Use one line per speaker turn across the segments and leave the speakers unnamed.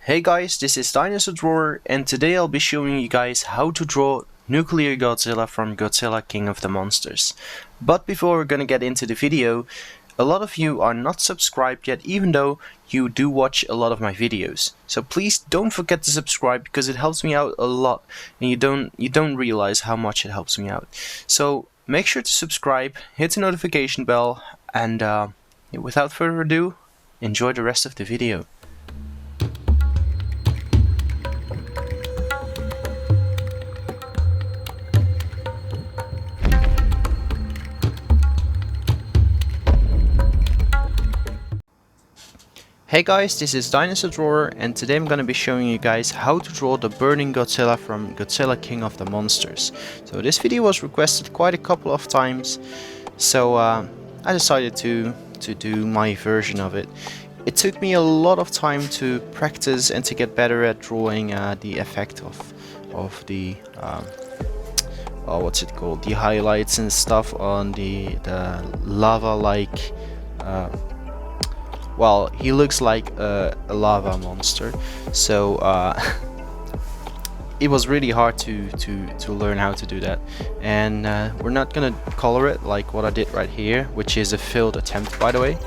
Hey guys, this is Dinosaur Drawer, and today I'll be showing you guys how to draw Nuclear Godzilla from Godzilla King of the Monsters. But before we're gonna get into the video, a lot of you are not subscribed yet, even though you do watch a lot of my videos. So please don't forget to subscribe because it helps me out a lot, and you don't realize how much it helps me out. So make sure to subscribe, hit the notification bell, and without further ado, enjoy the rest of the video. Hey guys, this is Dinosaur Drawer, and today I'm gonna be showing you guys how to draw the burning Godzilla from Godzilla King of the Monsters. So this video was requested quite a couple of times, so I decided to do my version of it. It took me a lot of time to practice and to get better at drawing the effect of the what's it called, the highlights and stuff on the lava-like. Well, he looks like a lava monster, so it was really hard to learn how to do that. And we're not gonna color it like what I did right here, which is a failed attempt, by the way.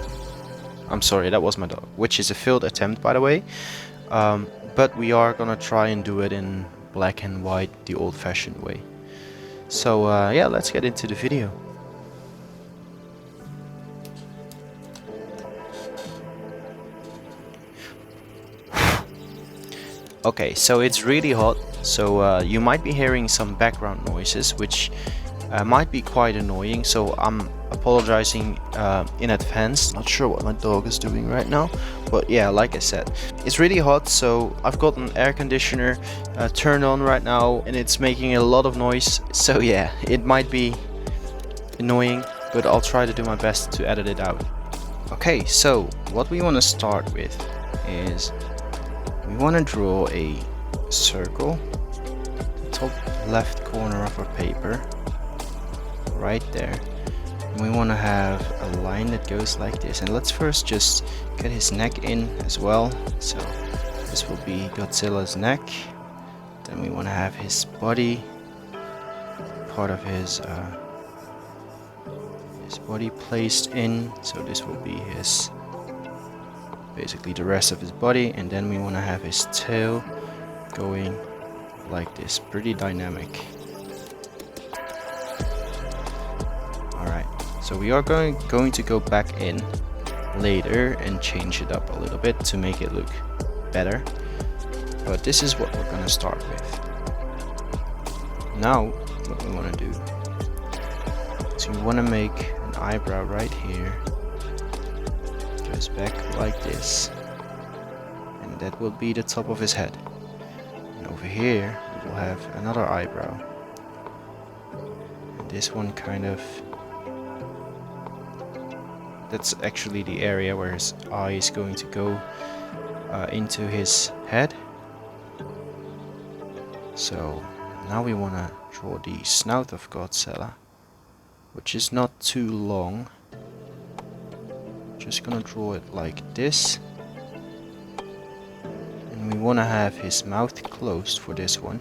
I'm sorry, that was my dog. Which is a failed attempt, by the way. But we are gonna try and do it in black and white, the old-fashioned way. So yeah, let's get into the video. Okay, so it's really hot, so you might be hearing some background noises, which might be quite annoying, so I'm apologizing in advance. Not sure what my dog is doing right now, but yeah, like I said, it's really hot, so I've got an air conditioner turned on right now, and it's making a lot of noise, so yeah, it might be annoying, but I'll try to do my best to edit it out. Okay, so what we want to start with is we want to draw a circle, the top left corner of our paper, right there. And we want to have a line that goes like this. And let's first just get his neck in as well. So this will be Godzilla's neck. Then we want to have his body, part of his body placed in. So this will be his, basically the rest of his body, and then we want to have his tail going like this, pretty dynamic. Alright, so we are going to go back in later and change it up a little bit to make it look better, but this is what we're going to start with. Now what we want to do is we want to make an eyebrow right here, back like this, and that will be the top of his head. And over here we will have another eyebrow, and this one kind of, that's actually the area where his eye is going to go into his head. So now we want to draw the snout of Godzilla, which is not too long. Just gonna draw it like this, and we want to have his mouth closed for this one.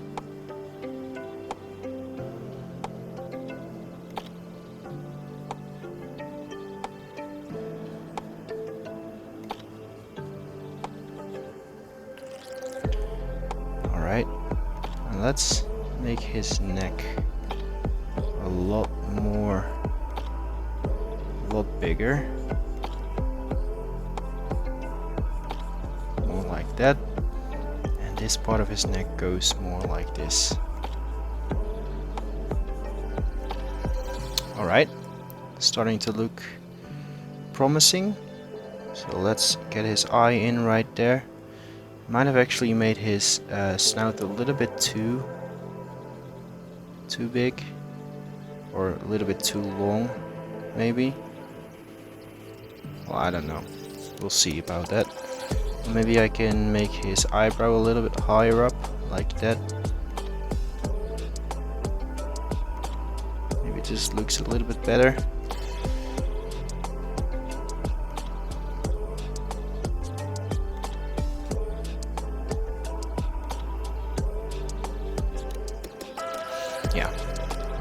Alright, and let's make his neck a lot bigger. Like that, and this part of his neck goes more like this. Alright, starting to look promising. So let's get his eye in right there. Might have actually made his snout a little bit too big, or a little bit too long, maybe. Well, I don't know. We'll see about that. Maybe I can make his eyebrow a little bit higher up, like that. Maybe it just looks a little bit better. Yeah,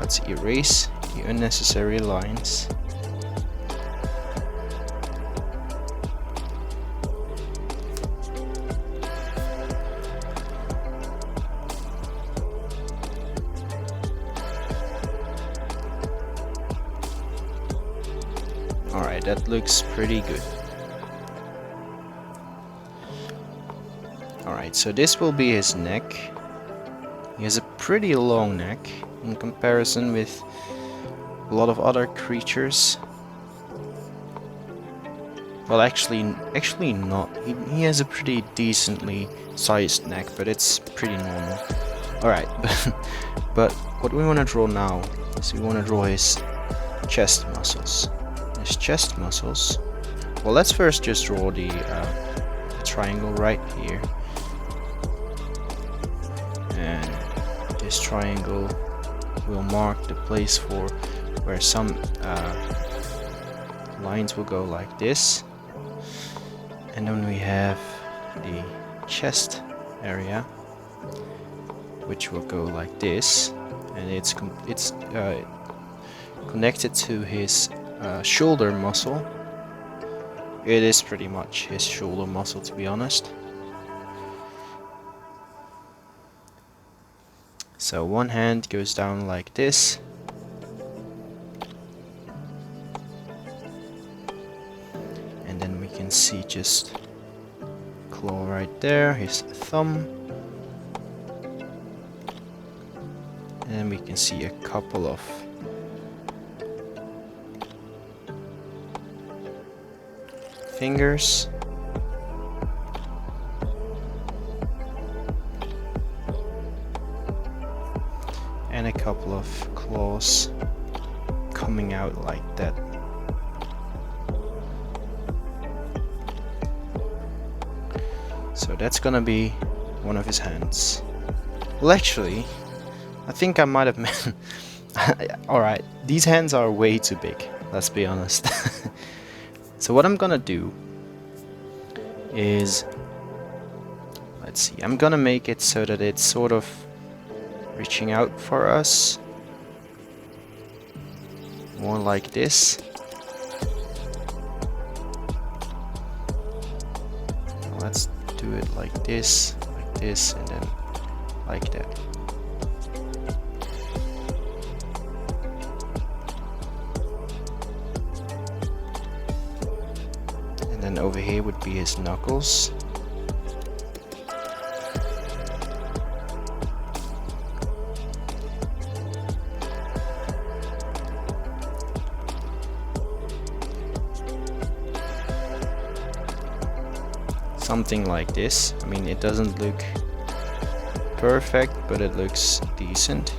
let's erase the unnecessary lines. Alright, that looks pretty good. Alright, so this will be his neck. He has a pretty long neck in comparison with a lot of other creatures. Well, actually not. He has a pretty decently sized neck, but it's pretty normal. Alright, but what we want to draw now is we want to draw his chest muscles. His chest muscles. Well, let's first just draw the triangle right here. And this triangle will mark the place for where some lines will go like this. And then we have the chest area, which will go like this, and it's connected to his shoulder muscle. It is pretty much his shoulder muscle, to be honest. So one hand goes down like this. And then we can see just claw right there, his thumb. And then we can see a couple of fingers. And a couple of claws coming out like that. So that's gonna be one of his hands. Well, actually, I think I might have meant... Alright, these hands are way too big, let's be honest. So what I'm gonna do is... Let's see, I'm gonna make it so that it's sort of reaching out for us. More like this. Let's do it like this, and then like that. And then over here would be his knuckles. Something like this. I mean, it doesn't look perfect, but it looks decent.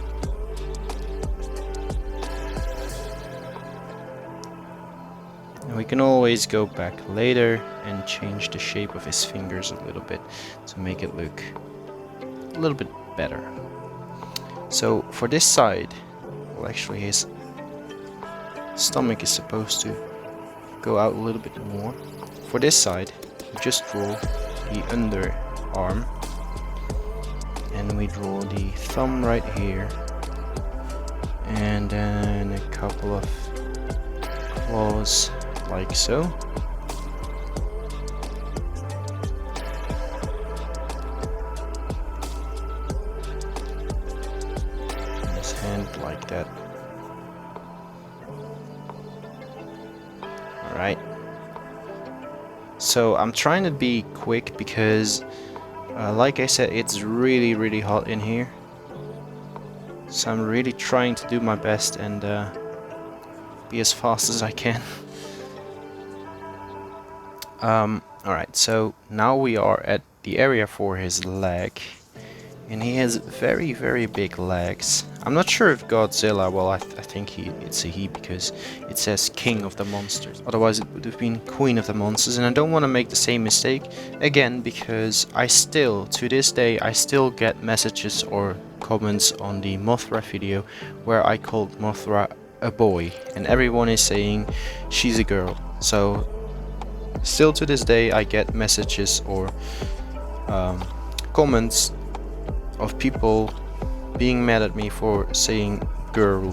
And we can always go back later and change the shape of his fingers a little bit to make it look a little bit better. So for this side, well, actually his stomach is supposed to go out a little bit more. For this side, we just draw the underarm, and we draw the thumb right here, and then a couple of claws like so. And his hand like that. Alright. So I'm trying to be quick because, like I said, it's really hot in here. So I'm really trying to do my best and be as fast as I can. Alright, so now we are at the area for his leg. And he has very big legs. I'm not sure if Godzilla, well, I think it's a he because it says King of the Monsters. Otherwise it would have been Queen of the Monsters, and I don't want to make the same mistake again because I still, to this day, I still get messages or comments on the Mothra video where I called Mothra a boy, and everyone is saying she's a girl. So still to this day I get messages or comments of people being mad at me for saying girl,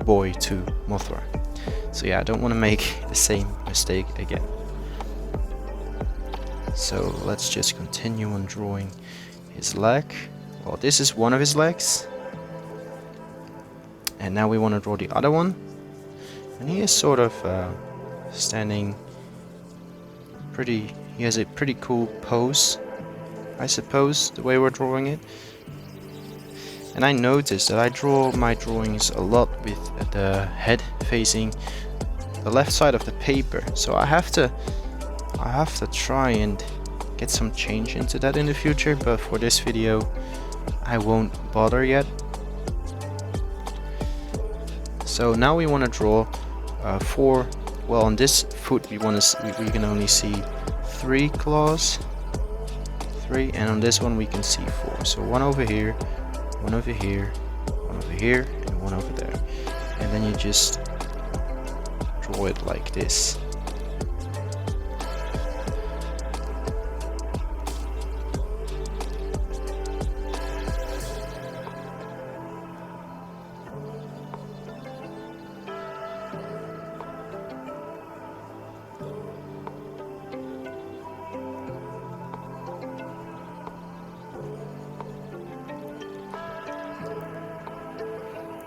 boy to Mothra. So yeah, I don't want to make the same mistake again. So let's just continue on drawing his leg. Well, this is one of his legs. And now we want to draw the other one. And he is sort of standing pretty... He has a pretty cool pose, I suppose, the way we're drawing it. And I noticed that I draw my drawings a lot with the head facing the left side of the paper. So I have to try and get some change into that in the future, but for this video I won't bother yet. So now we want to draw 4. Well, on this foot we can only see 3 claws, 3, and on this one we can see 4. So one over here, one over here, one over here, and one over there. And then you just draw it like this.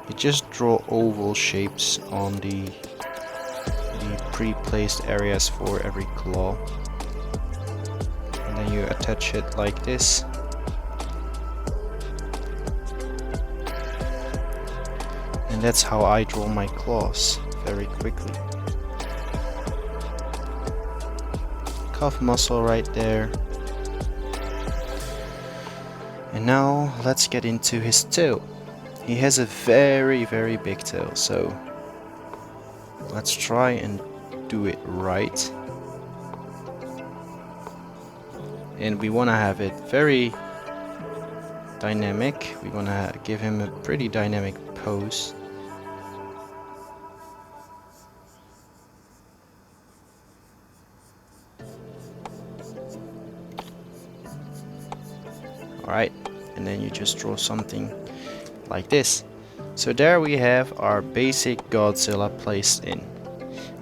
You just draw oval shapes on the pre-placed areas for every claw, and then you attach it like this. And that's how I draw my claws, very quickly. Calf muscle right there. And now let's get into his tail. He has a very big tail, so let's try and do it right. And we want to have it very dynamic. We want to give him a pretty dynamic pose. Alright, and then you just draw something like this. So there we have our basic Godzilla placed in.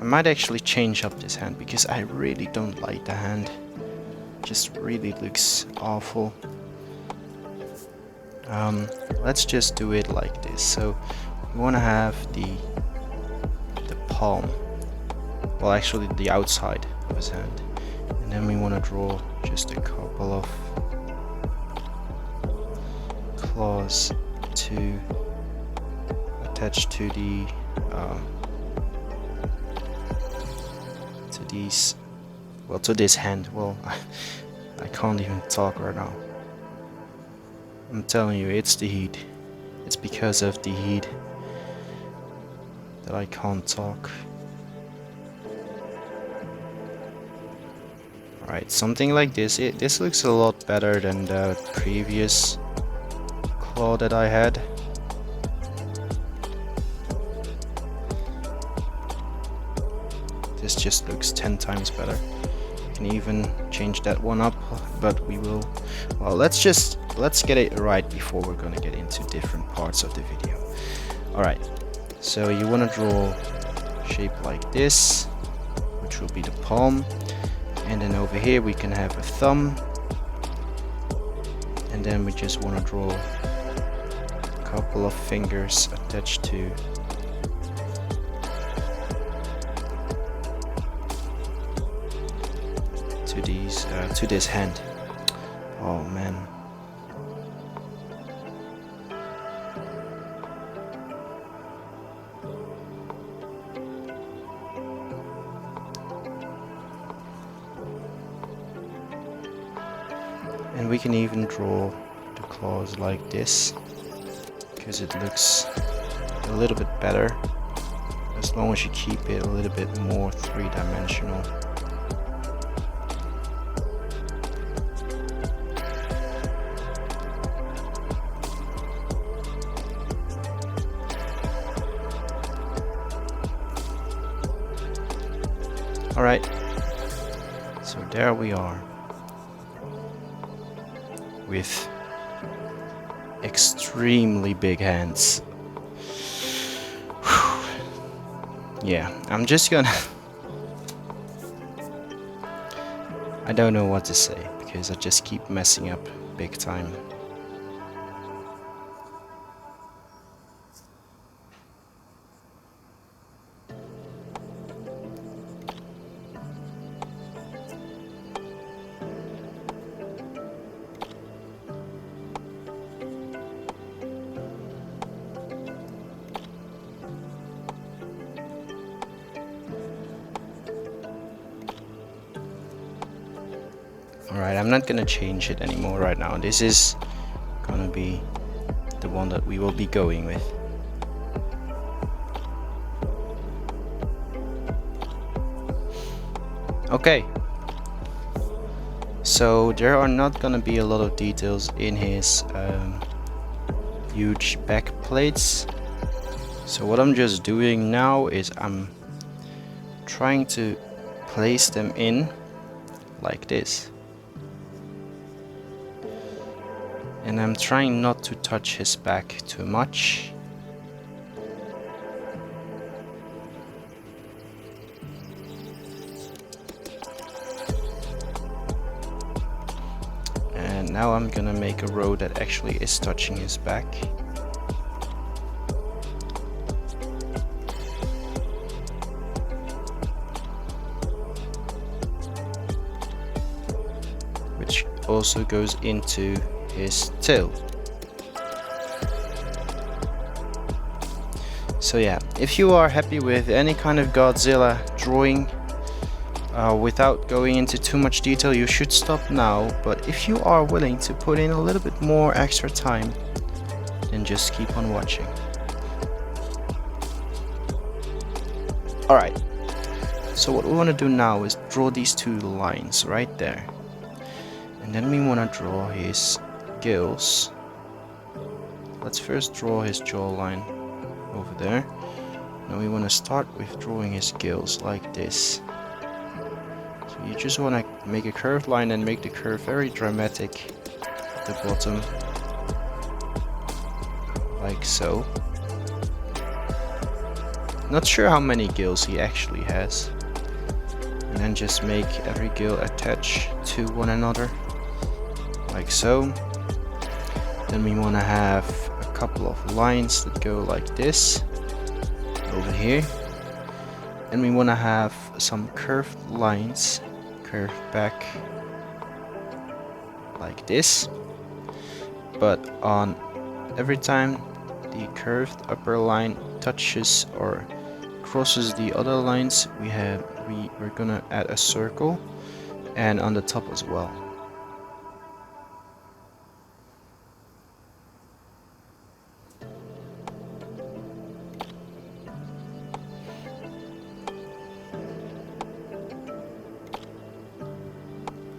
I might actually change up this hand because I really don't like the hand. It just really looks awful. Let's just do it like this. So we want to have the palm, well, actually the outside of his hand, and then we want to draw just a couple of claws to attach to the to this hand. Well, I can't even talk right now. I'm telling you, it's the heat. It's because of the heat that I can't talk. Alright, something like this. This looks a lot better than the previous claw that I had. This just looks 10 times better. You can even change that one up, but we will. Well, let's get it right before we're gonna get into different parts of the video. Alright, so you want to draw a shape like this, which will be the palm, and then over here we can have a thumb, and then we just want to draw a couple of fingers attached to this hand. Oh man. And we can even draw the claws like this, because it looks a little bit better, as long as you keep it a little bit more three-dimensional. Alright, so there we are with extremely big hands. Yeah, I'm just gonna I don't know what to say because I just keep messing up big time. Alright, I'm not gonna change it anymore right now. This is gonna be the one that we will be going with. Okay. So there are not gonna be a lot of details in his huge back plates. So what I'm just doing now is I'm trying to place them in like this. And I'm trying not to touch his back too much. And now I'm gonna make a row that actually is touching his back. Which also goes into his tail. So yeah, if you are happy with any kind of Godzilla drawing without going into too much detail, you should stop now. But if you are willing to put in a little bit more extra time, then just keep on watching. Alright, so what we want to do now is draw these two lines right there. And then we want to draw his gills. Let's first draw his jawline over there. Now we want to start with drawing his gills like this. So you just want to make a curved line and make the curve very dramatic at the bottom, like so. Not sure how many gills he actually has. And then just make every gill attach to one another, like so. Then we want to have a couple of lines that go like this over here, and we want to have some curved lines curved back like this, but on every time the curved upper line touches or crosses the other lines, we're gonna add a circle, and on the top as well.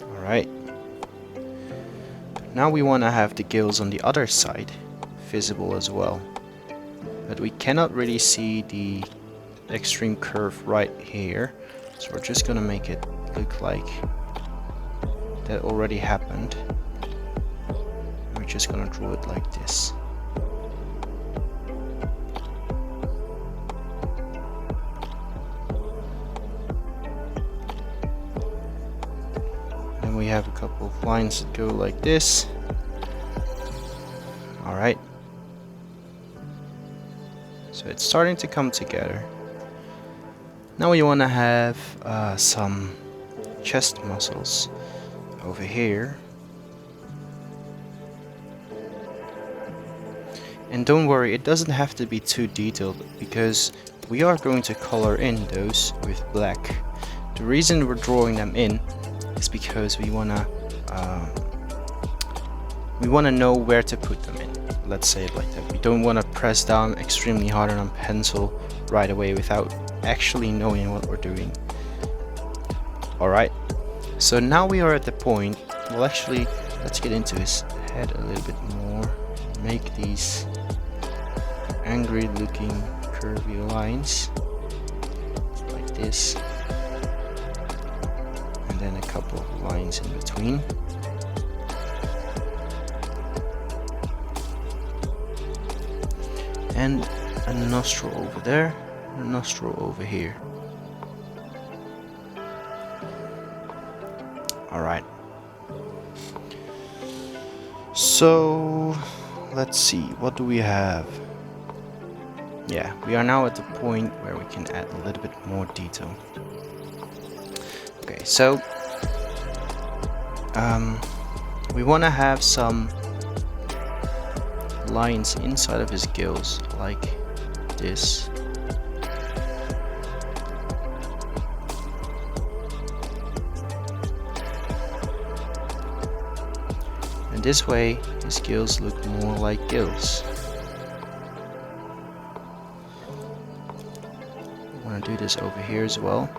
Alright, now we want to have the gills on the other side visible as well, but we cannot really see the extreme curve right here, so we're just gonna make it look like that already happened. We're just gonna draw it like this. We have a couple of lines that go like this. Alright, so it's starting to come together. Now we want to have some chest muscles over here. And don't worry, it doesn't have to be too detailed because we are going to color in those with black. The reason we're drawing them in is because we wanna know where to put them in. Let's say it like that. We don't want to press down extremely hard on a pencil right away without actually knowing what we're doing. Alright, so now we are at the point. Well, actually, let's get into his head a little bit more. Make these angry looking curvy lines like this, and then a couple of lines in between. and a nostril over there, and a nostril over here. Alright. So let's see, what do we have? Yeah, we are now at the point where we can add a little bit more detail. Okay, so we want to have some lines inside of his gills, like this. And this way, his gills look more like gills. I want to do this over here as well.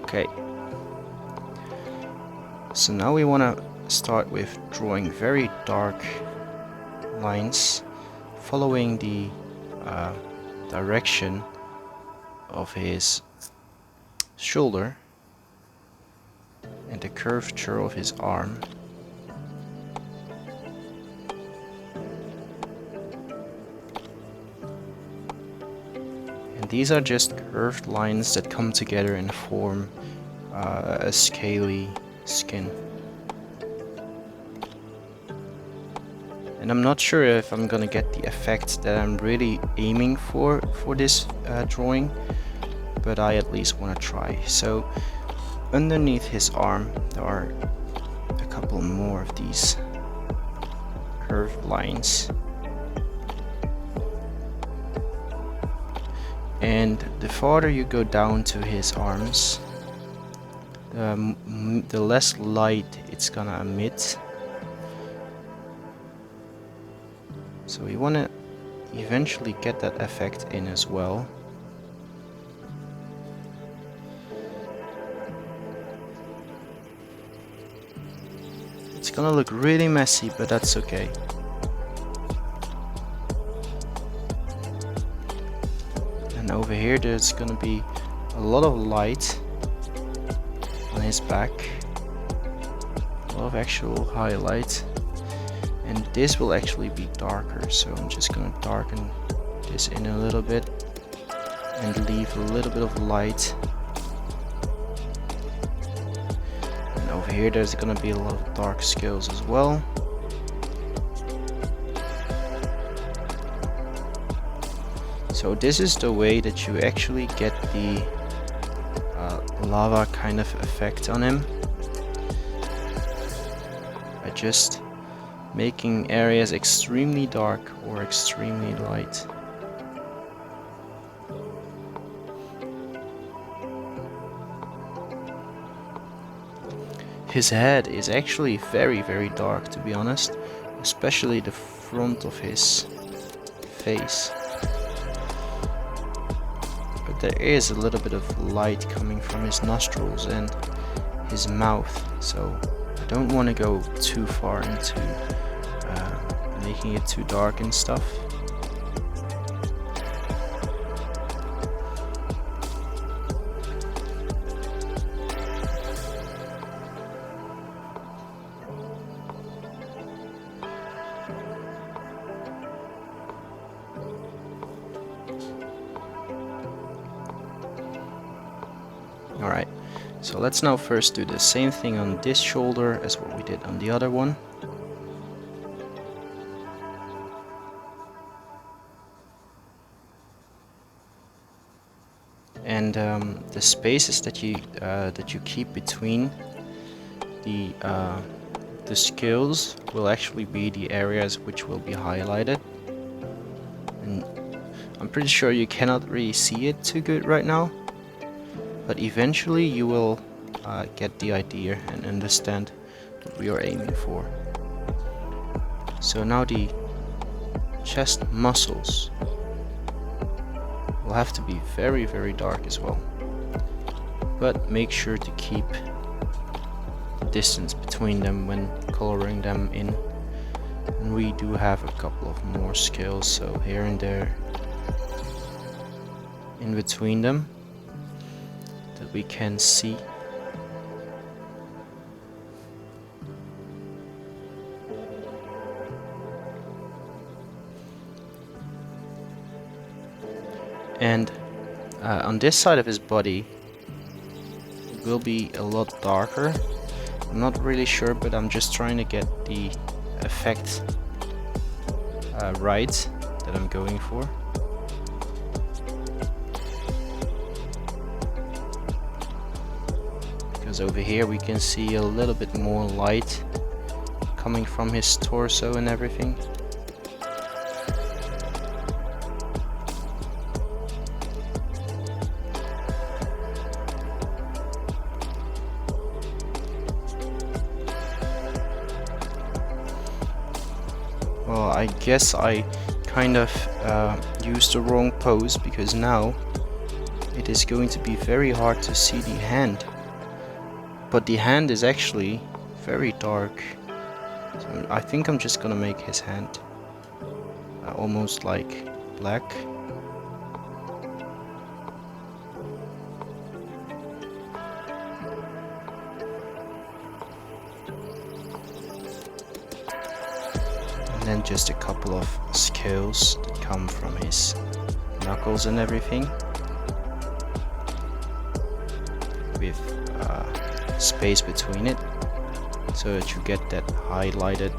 Okay. So now we want to start with drawing very dark lines following the direction of his shoulder and the curvature of his arm. And these are just curved lines that come together and form a scaly skin. And I'm not sure if I'm gonna get the effect that I'm really aiming for this drawing, but I at least want to try. So underneath his arm there are a couple more of these curved lines, and the farther you go down to his arms, the less light it's gonna emit. So we want to eventually get that effect in as well. It's gonna look really messy, but that's okay. And over here there's gonna be a lot of light on his back, a lot of actual highlight. And this will actually be darker, so I'm just gonna darken this in a little bit and leave a little bit of light. And over here there's gonna be a lot of dark scales as well. So this is the way that you actually get the lava kind of effect on him, by just making areas extremely dark or extremely light. His head is actually very dark, to be honest, especially the front of his face. But there is a little bit of light coming from his nostrils and his mouth, so I don't want to go too far into making it too dark and stuff. Alright, so let's now first do the same thing on this shoulder as what we did on the other one. And the spaces that you keep between the scales will actually be the areas which will be highlighted. And I'm pretty sure you cannot really see it too good right now, but eventually you will get the idea and understand what we are aiming for. So now the chest muscles will have to be very dark as well, but make sure to keep the distance between them when coloring them in. And we do have a couple of more scales, so here and there in between them that we can see. And on this side of his body it will be a lot darker. I'm not really sure, but I'm just trying to get the effect right that I'm going for. Because over here we can see a little bit more light coming from his torso and everything. Well, I guess I kind of used the wrong pose, because now it is going to be very hard to see the hand. But the hand is actually very dark. So I think I'm just gonna make his hand almost like black. And then just a couple of scales that come from his knuckles and everything, with space between it, so that you get that highlighted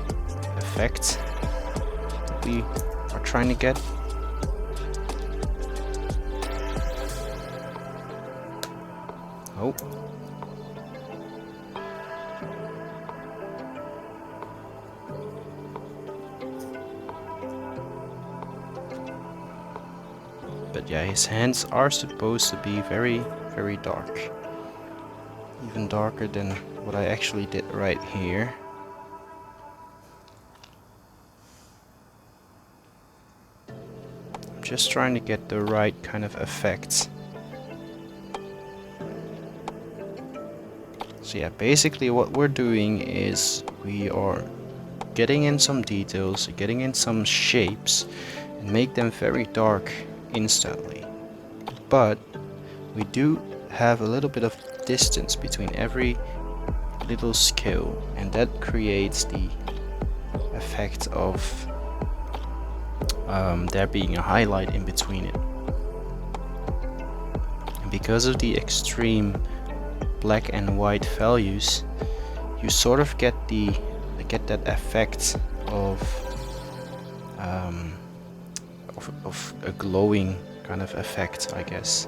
effect that we are trying to get. Oh. But yeah, his hands are supposed to be very, very dark. Even darker than what I actually did right here. I'm just trying to get the right kind of effects. So yeah, basically what we're doing is we are getting in some details, getting in some shapes, and make them very dark instantly. But we do have a little bit of distance between every little scale, and that creates the effect of there being a highlight in between it. And because of the extreme black and white values, you sort of get that effect of a glowing kind of effect, I guess.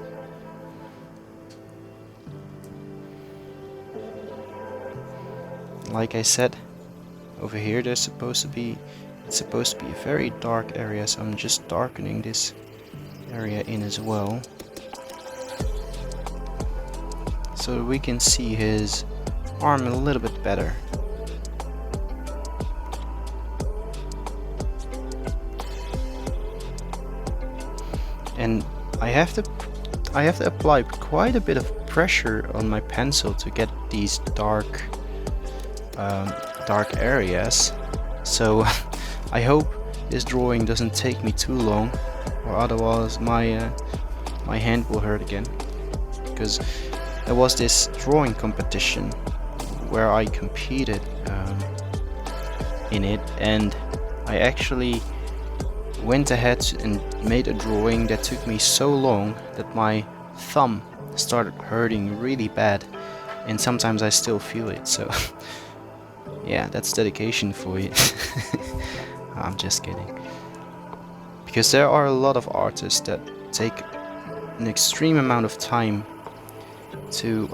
Like I said, over here it's supposed to be a very dark area, so I'm just darkening this area in as well, so that we can see his arm a little bit better. And I have to apply quite a bit of pressure on my pencil to get these dark areas. So I hope this drawing doesn't take me too long, or otherwise my hand will hurt again. Because there was this drawing competition where I competed in it, and I actually went ahead and made a drawing that took me so long that my thumb started hurting really bad, and sometimes I still feel it. So yeah, that's dedication for you. I'm just kidding. Because there are a lot of artists that take an extreme amount of time to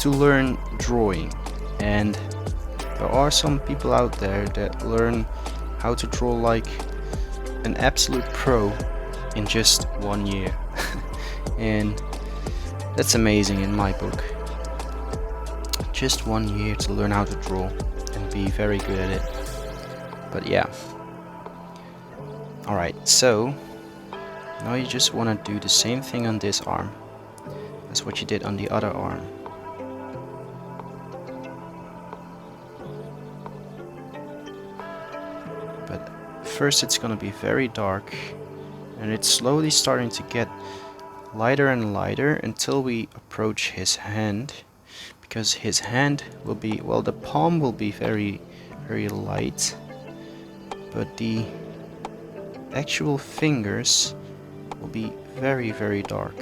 learn drawing, and there are some people out there that learn how to draw like an absolute pro in just 1 year. And that's amazing in my book. Just 1 year to learn how to draw and be very good at it. But yeah. Alright, so now you just want to do the same thing on this arm as what you did on the other arm. But first it's gonna be very dark, and it's slowly starting to get lighter and lighter until we approach his hand. Because his hand will be, well, the palm will be very, very light, but the actual fingers will be very, very dark.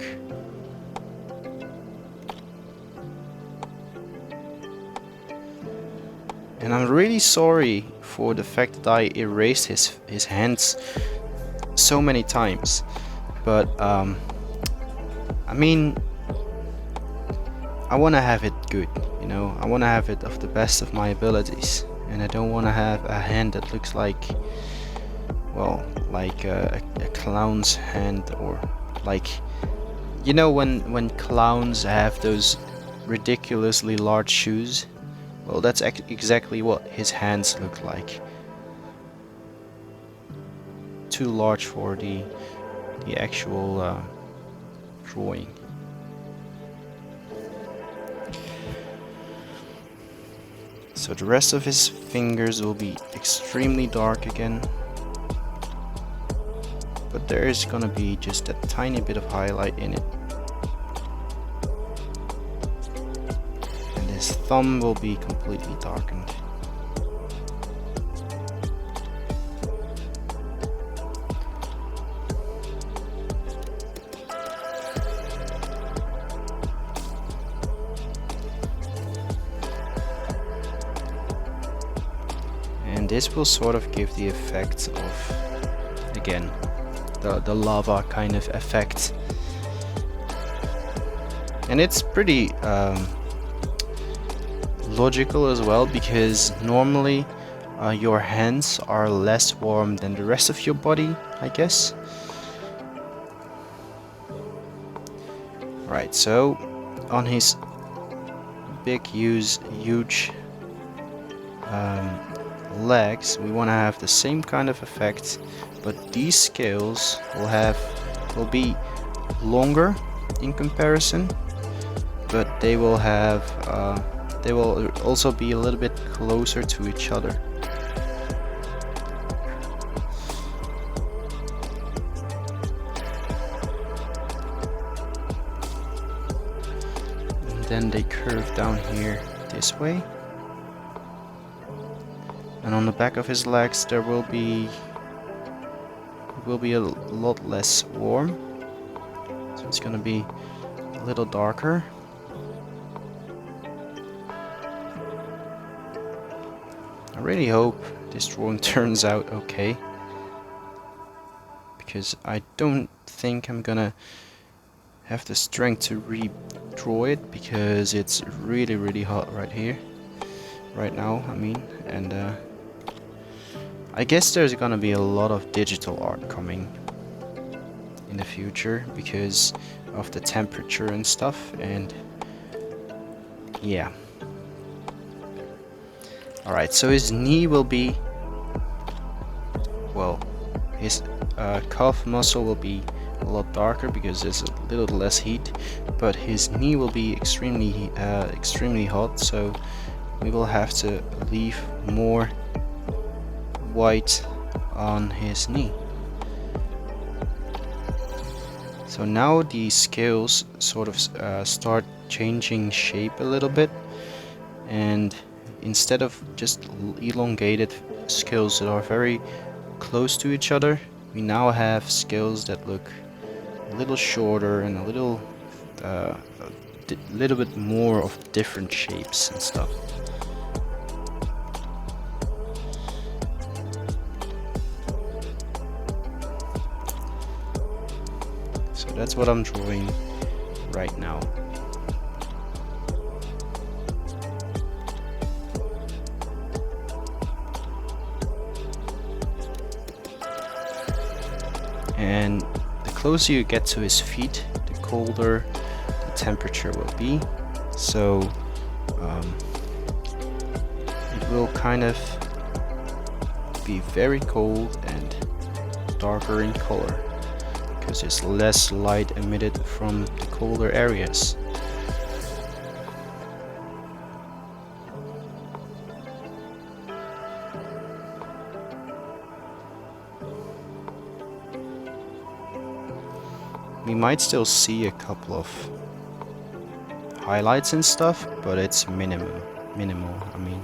And I'm really sorry for the fact that I erased his hands so many times. But I mean, I want to have it good, you know. I want to have it of the best of my abilities, and I don't want to have a hand that looks like, well, like a clown's hand, or like, you know, when clowns have those ridiculously large shoes. Well, that's exactly what his hands look like. Too large for the actual drawing. So the rest of his fingers will be extremely dark again. But there is gonna be just a tiny bit of highlight in it. And his thumb will be completely darkened. And this will sort of give the effect of, again, the lava kind of effect. And it's pretty logical as well, because normally your hands are less warm than the rest of your body, I guess. Right, so on his big huge legs, we want to have the same kind of effect, but these scales will be longer in comparison, but they will also be a little bit closer to each other. And then they curve down here this way. And on the back of his legs there will be a lot less warm, so it's gonna be a little darker. I really hope this drawing turns out okay, because I don't think I'm gonna have the strength to redraw it, because it's really hot right now, I mean, and I guess there's gonna be a lot of digital art coming in the future because of the temperature and stuff, and yeah. Alright, so his knee will be, well, his calf muscle will be a lot darker because there's a little less heat, but his knee will be extremely hot, so we will have to leave more white on his knee. So now the scales sort of start changing shape a little bit, and instead of just elongated scales that are very close to each other, we now have scales that look a little shorter and a little bit more of different shapes and stuff. So that's what I'm drawing right now. And the closer you get to his feet, the colder the temperature will be. So it will kind of be very cold and darker in color, because there's less light emitted from the colder areas. We might still see a couple of highlights and stuff, but it's minimal, I mean.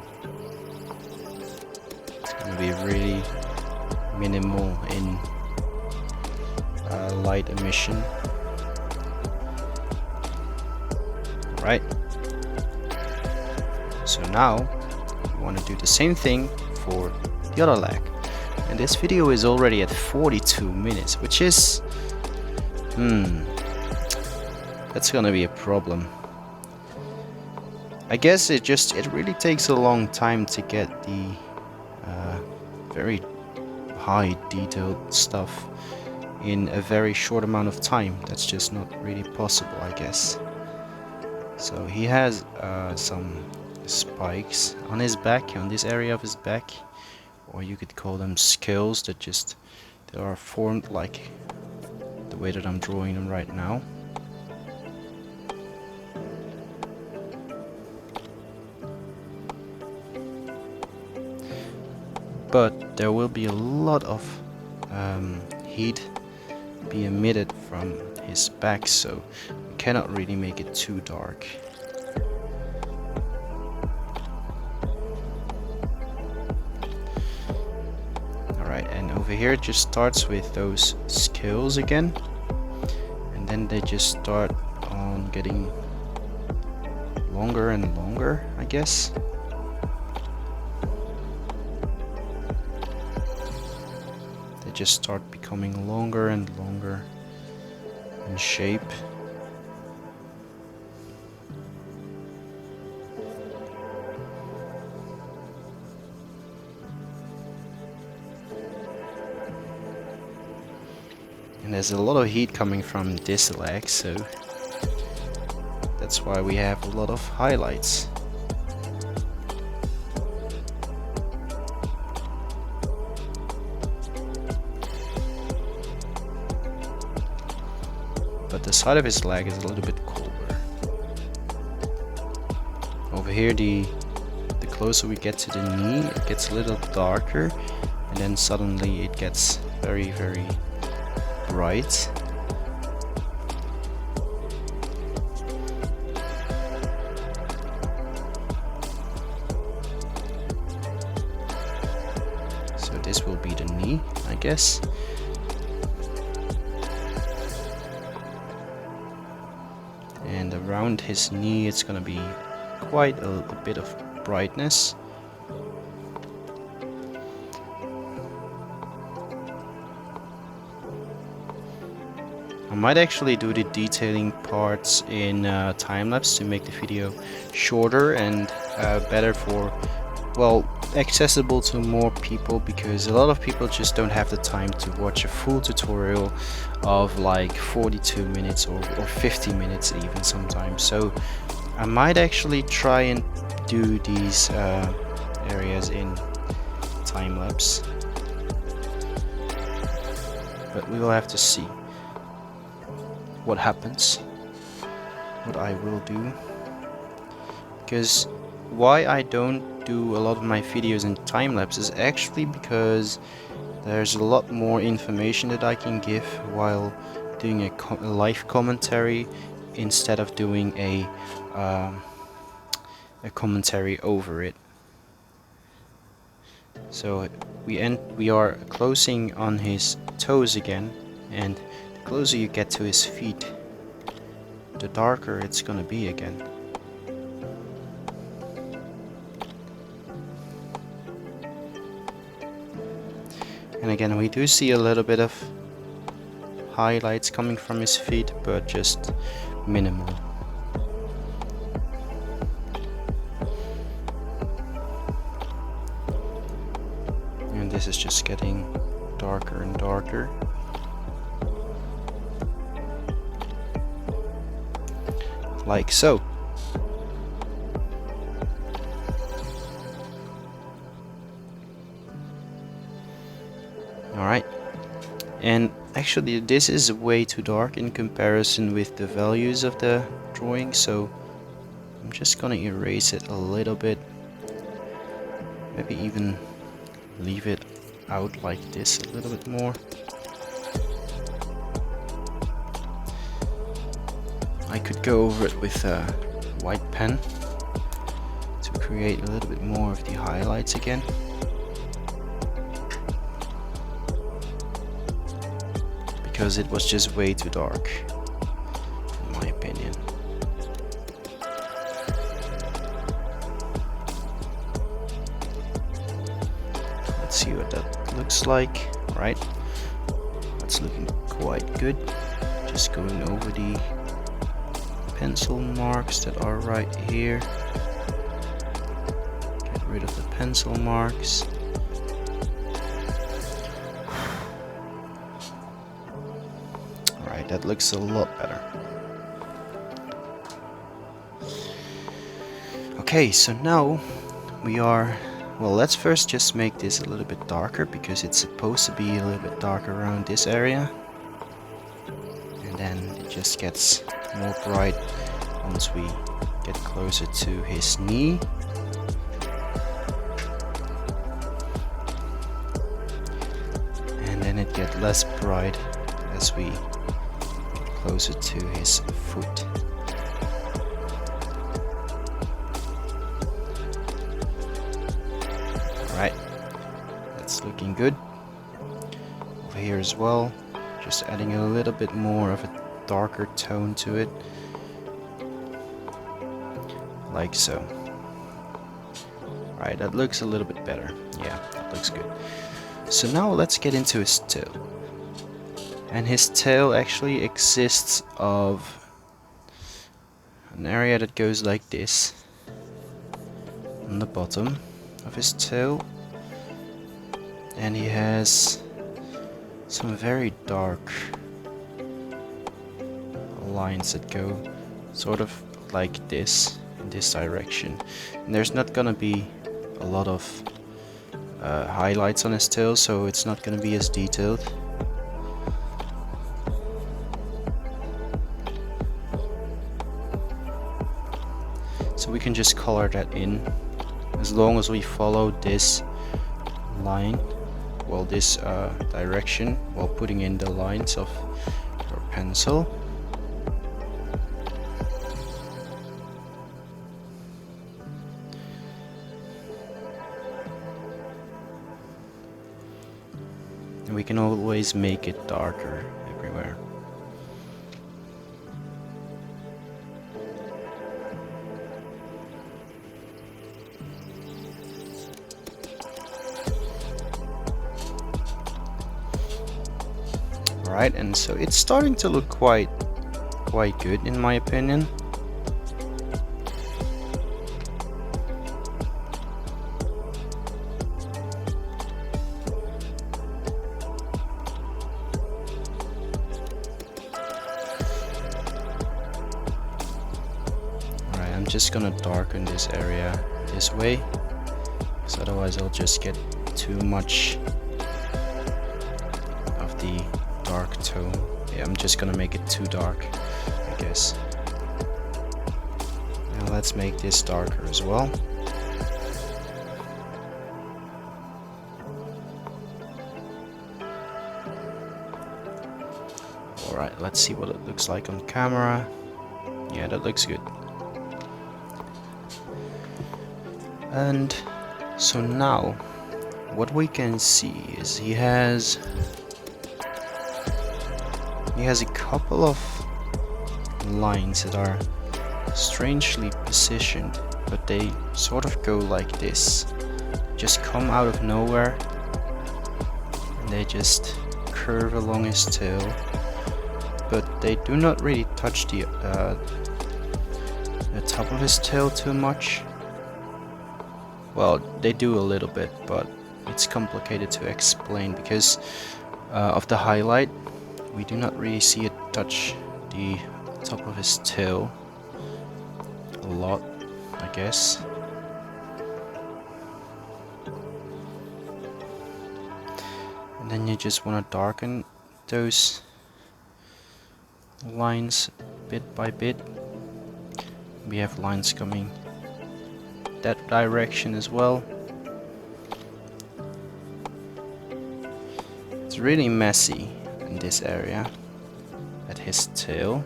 It's gonna be really minimal in light emission. Right. So now we want to do the same thing for the other leg. And this video is already at 42 minutes, which is that's gonna be a problem. I guess it really takes a long time to get the very high detailed stuff in a very short amount of time. That's just not really possible, I guess. So he has some spikes on his back, on this area of his back, or you could call them scales that are formed like the way that I'm drawing them right now. But there will be a lot of heat be emitted from his back, so we cannot really make it too dark. Alright, and over here it just starts with those scales again, and then they just start on getting longer and longer, I guess. Just start becoming longer and longer in shape. And there's a lot of heat coming from this leg, so that's why we have a lot of highlights. But the side of his leg is a little bit colder. Over here, the closer we get to the knee, it gets a little darker, and then suddenly it gets very, very bright. So this will be the knee, I guess. And around his knee it's gonna be quite a bit of brightness. I might actually do the detailing parts in time-lapse to make the video shorter and better for, well, accessible to more people, because a lot of people just don't have the time to watch a full tutorial of like 42 minutes or 50 minutes even sometimes. So I might actually try and do these areas in time-lapse, but we will have to see what happens, what I will do. Because why I don't do a lot of my videos in time-lapse is actually because there's a lot more information that I can give while doing a live commentary instead of doing a commentary over it. So we are closing on his toes again, and the closer you get to his feet, the darker it's gonna be again. And again, we do see a little bit of highlights coming from his feet, but just minimal. And this is just getting darker and darker. Like so. Alright, and actually this is way too dark in comparison with the values of the drawing, so I'm just gonna erase it a little bit, maybe even leave it out like this a little bit more. I could go over it with a white pen to create a little bit more of the highlights again. because it was just way too dark, in my opinion. Let's see what that looks like. Right, that's looking quite good. Just going over the pencil marks that are right here. Get rid of the pencil marks. Alright, that looks a lot better. Okay, so now we are... Well, let's first just make this a little bit darker, because it's supposed to be a little bit darker around this area. And then it just gets more bright once we get closer to his knee. And then it gets less bright as we get closer to his foot. Alright, that's looking good. Over here as well, just adding a little bit more of a darker tone to it. Like so. Alright, that looks a little bit better. Yeah, that looks good. So now let's get into his tail. And his tail actually exists of an area that goes like this on the bottom of his tail, and he has some very dark lines that go sort of like this in this direction, and there's not gonna be a lot of highlights on his tail, so it's not gonna be as detailed. So we can just color that in as long as we follow this line, well, this direction, while putting in the lines of your pencil. And we can always make it darker everywhere. Alright, and so it's starting to look quite good in my opinion. Alright, I'm just gonna darken this area this way, because otherwise I'll just get too much of the dark tone. Yeah, I'm just gonna make it too dark, I guess. Now let's make this darker as well. Alright, let's see what it looks like on camera. Yeah, that looks good. And so now what we can see is he has a couple of lines that are strangely positioned, but they sort of go like this, just come out of nowhere, and they just curve along his tail, but they do not really touch the top of his tail too much. Well, they do a little bit, but it's complicated to explain because of the highlight. We do not really see it touch the top of his tail a lot, I guess. And then you just want to darken those lines bit by bit. We have lines coming that direction as well. It's really messy in this area at his tail,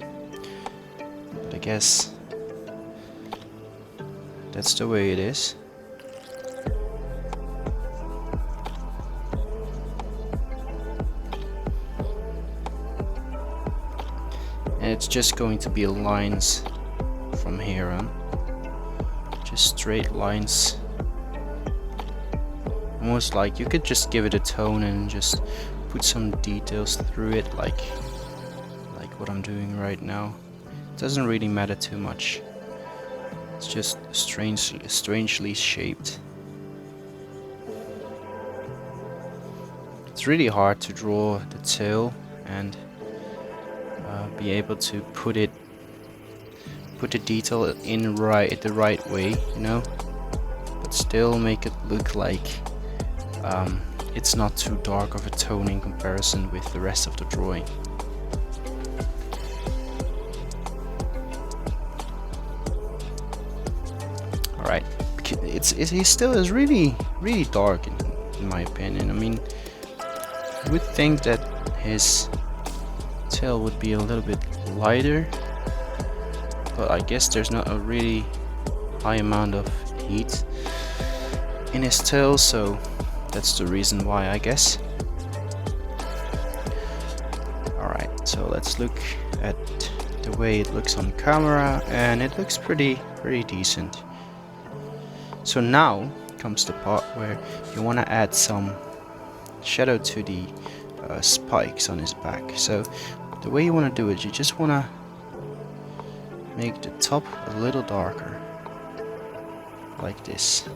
but I guess that's the way it is. it's just going to be lines from here on, just straight lines. Almost like you could just give it a tone and just put some details through it, like what I'm doing right now. It doesn't really matter too much. It's just strangely shaped. It's really hard to draw the tail and be able to put the detail in the right way, you know, but still make it look like it's not too dark of a tone in comparison with the rest of the drawing. Alright, he still is really dark in my opinion. I mean, you would think that his tail would be a little bit lighter, but I guess there's not a really high amount of heat in his tail, so that's the reason why, I guess. Alright, so let's look at the way it looks on camera, and it looks pretty decent. So now comes the part where you want to add some shadow to the spikes on his back. So the way you want to do it, you just want to make the top a little darker, like this.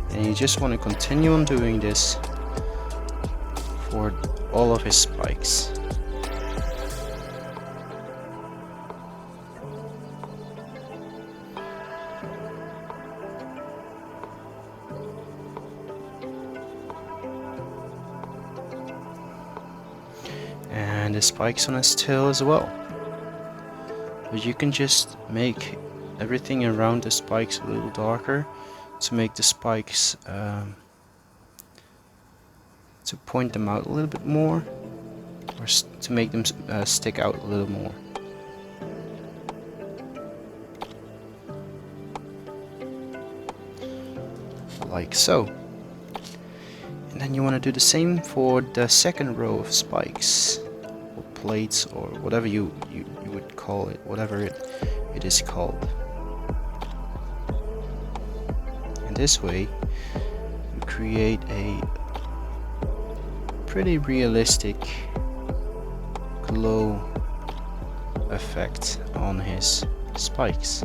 And you just want to continue on doing this for all of his spikes. And the spikes on his tail as well. But you can just make everything around the spikes a little darker to make the spikes to point them out a little bit more, or to make them stick out a little more. Like so. And then you want to do the same for the second row of spikes, or plates, or whatever you would call it, whatever it is called. And this way you create a pretty realistic glow effect on his spikes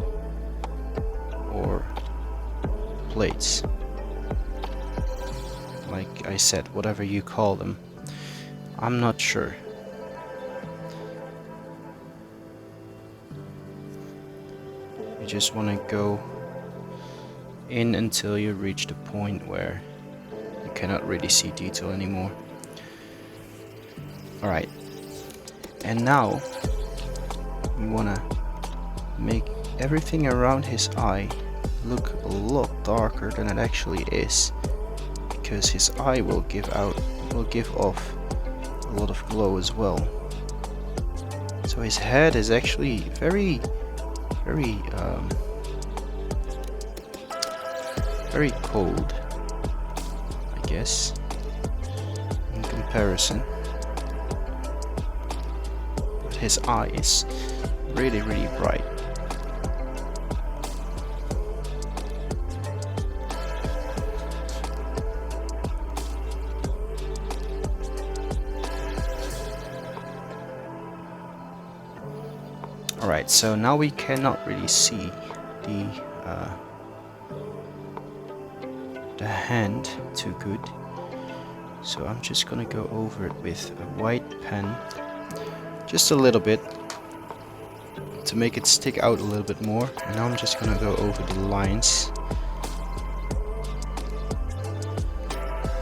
or plates. Like I said, whatever you call them, I'm not sure. You just want to go in until you reach the point where you cannot really see detail anymore. Alright, and now we want to make everything around his eye look a lot darker than it actually is, because his eye will give off a lot of glow as well. So his head is actually very cold, I guess, in comparison. But his eye is really bright. Alright, so now we cannot really see the hand too good, so I'm just gonna go over it with a white pen, just a little bit, to make it stick out a little bit more. And now I'm just gonna go over the lines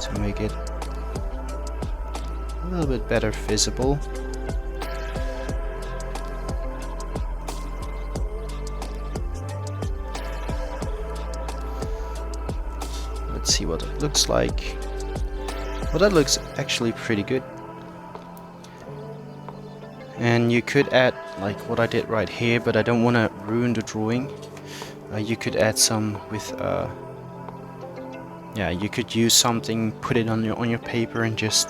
to make it a little bit better visible. Let's see what it looks like. Well, that looks actually pretty good. And you could add like what I did right here, but I don't want to ruin the drawing. You could add some with yeah, you could use something, put it on your paper and just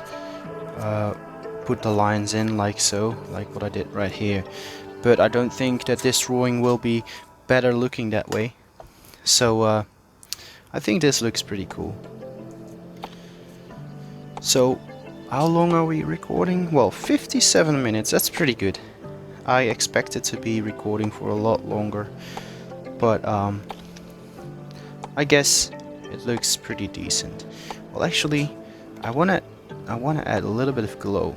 put the lines in like so, like what I did right here. But I don't think that this drawing will be better looking that way. So I think this looks pretty cool. So how long are we recording? Well, 57 minutes, that's pretty good. I expected to be recording for a lot longer, but I guess it looks pretty decent. Well, actually, I wanna add a little bit of glow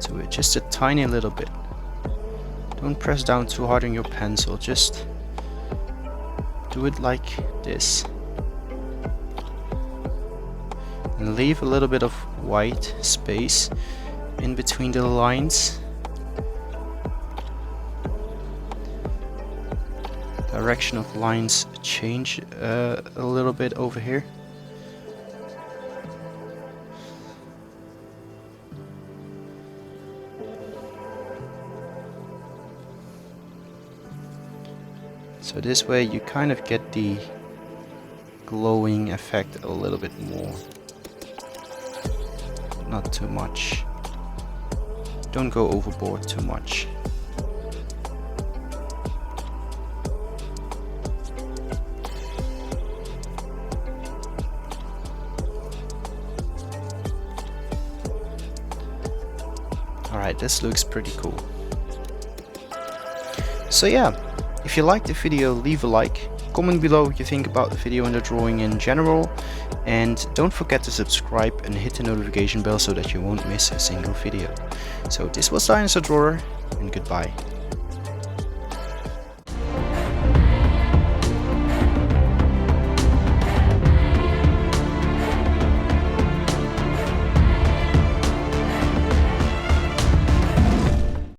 to it, just a tiny little bit. Don't press down too hard on your pencil, just do it like this. And leave a little bit of white space in between the lines. Direction of lines change a little bit over here. So this way you kind of get the glowing effect a little bit more. Not too much. Don't go overboard too much. Alright, this looks pretty cool. So yeah, if you liked the video, leave a like. Comment below what you think about the video and the drawing in general. And don't forget to subscribe and hit the notification bell so that you won't miss a single video. So this was Dinosaur Drawer, and goodbye.